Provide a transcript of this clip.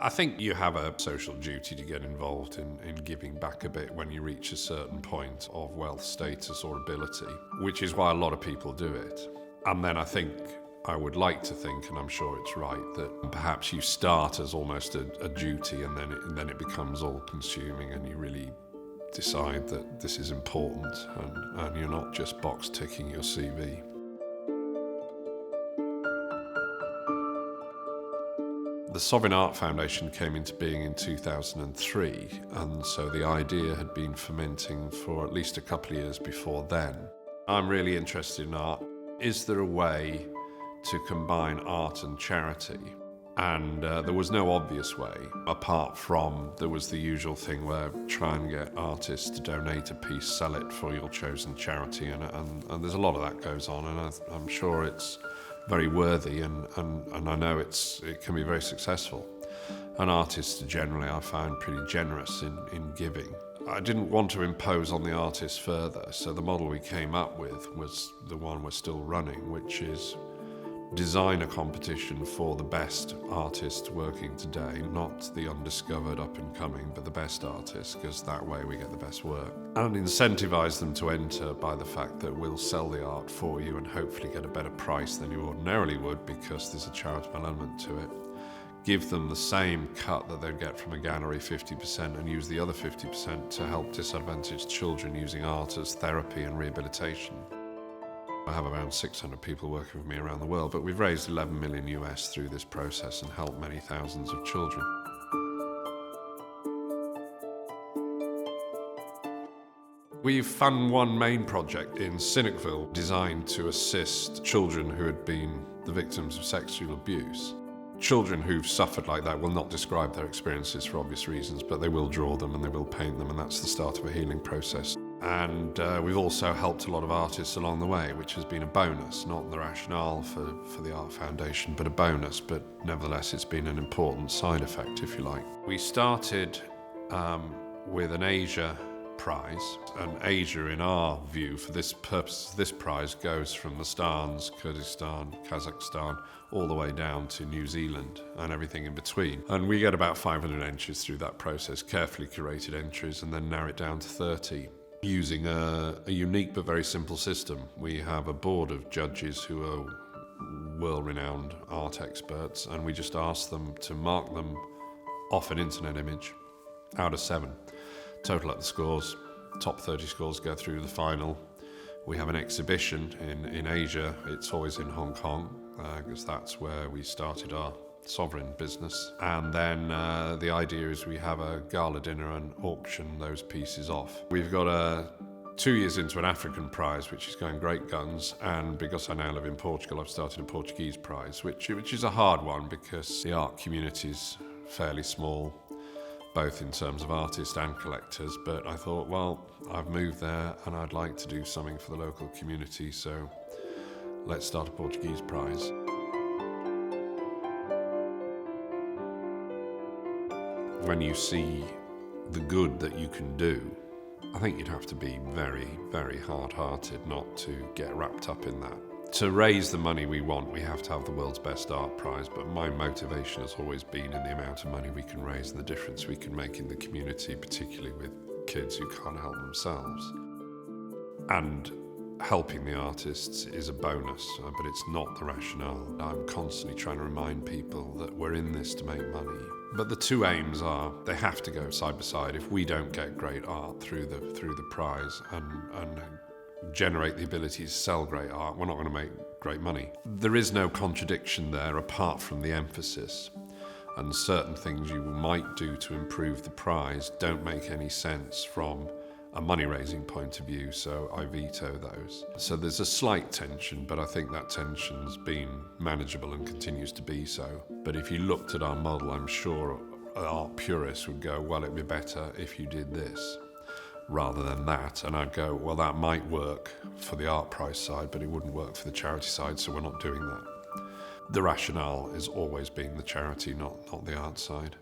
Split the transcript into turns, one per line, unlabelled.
I think you have a social duty to get involved in giving back a bit when you reach a certain point of wealth, status or ability, which is why a lot of people do it. And then I would like to think, and I'm sure it's right, that perhaps you start as almost a duty and then it becomes all-consuming and you really decide that this is important and you're not just box ticking your CV. The Sovereign Art Foundation came into being in 2003, and so the idea had been fermenting for at least a couple of years before then. I'm really interested in art. Is there a way to combine art and charity? And there was no obvious way, apart from there was the usual thing where try and get artists to donate a piece, sell it for your chosen charity, and there's a lot of that goes on, and I'm sure it's very worthy, and I know it can be very successful. And artists generally I find pretty generous in giving. I didn't want to impose on the artists further, so the model we came up with was the one we're still running, which is design a competition for the best artists working today, not the undiscovered up-and-coming, but the best artists, because that way we get the best work. And incentivize them to enter by the fact that we'll sell the art for you and hopefully get a better price than you ordinarily would because there's a charitable element to it. Give them the same cut that they'd get from a gallery, 50%, and use the other 50% to help disadvantaged children using art as therapy and rehabilitation. I have around 600 people working with me around the world, but we've raised 11 million US through this process and helped many thousands of children. We've funded one main project in Cynicville designed to assist children who had been the victims of sexual abuse. Children who've suffered like that will not describe their experiences for obvious reasons, but they will draw them and they will paint them, and that's the start of a healing process. And we've also helped a lot of artists along the way, which has been a bonus, not the rationale for the Art Foundation, but a bonus. But nevertheless, it's been an important side effect, if you like. We started with an Asia prize, and Asia, in our view, for this purpose, this prize goes from the Stans, Kyrgyzstan, Kazakhstan, all the way down to New Zealand and everything in between. And we get about 500 entries through that process, carefully curated entries, and then narrow it down to 30. Using a unique but very simple system. We have a board of judges who are world-renowned art experts, and we just ask them to mark them off an internet image out of 7. Total up the scores, top 30 scores go through to the final. We have an exhibition in Asia. It's always in Hong Kong, because that's where we started our sovereign business. And then the idea is we have a gala dinner and auction those pieces off. We've got 2 years into an African prize, which is going great guns, and because I now live in Portugal, I've started a Portuguese prize, which is a hard one because the art community is fairly small, both in terms of artists and collectors. But I thought, well, I've moved there and I'd like to do something for the local community, so let's start a Portuguese prize. When you see the good that you can do, I think you'd have to be very, very hard-hearted not to get wrapped up in that. To raise the money we want, we have to have the world's best art prize, but my motivation has always been in the amount of money we can raise and the difference we can make in the community, particularly with kids who can't help themselves. And helping the artists is a bonus, but it's not the rationale. I'm constantly trying to remind people that we're in this to make money. But the two aims are, they have to go side by side. If we don't get great art through the prize and generate the ability to sell great art, we're not going to make great money. There is no contradiction there apart from the emphasis. And certain things you might do to improve the prize don't make any sense from a money-raising point of view, so I veto those. So there's a slight tension, but I think that tension's been manageable and continues to be so. But if you looked at our model, I'm sure art purists would go, well, it'd be better if you did this rather than that. And I'd go, well, that might work for the art prize side, but it wouldn't work for the charity side, so we're not doing that. The rationale has always been the charity, not the art side.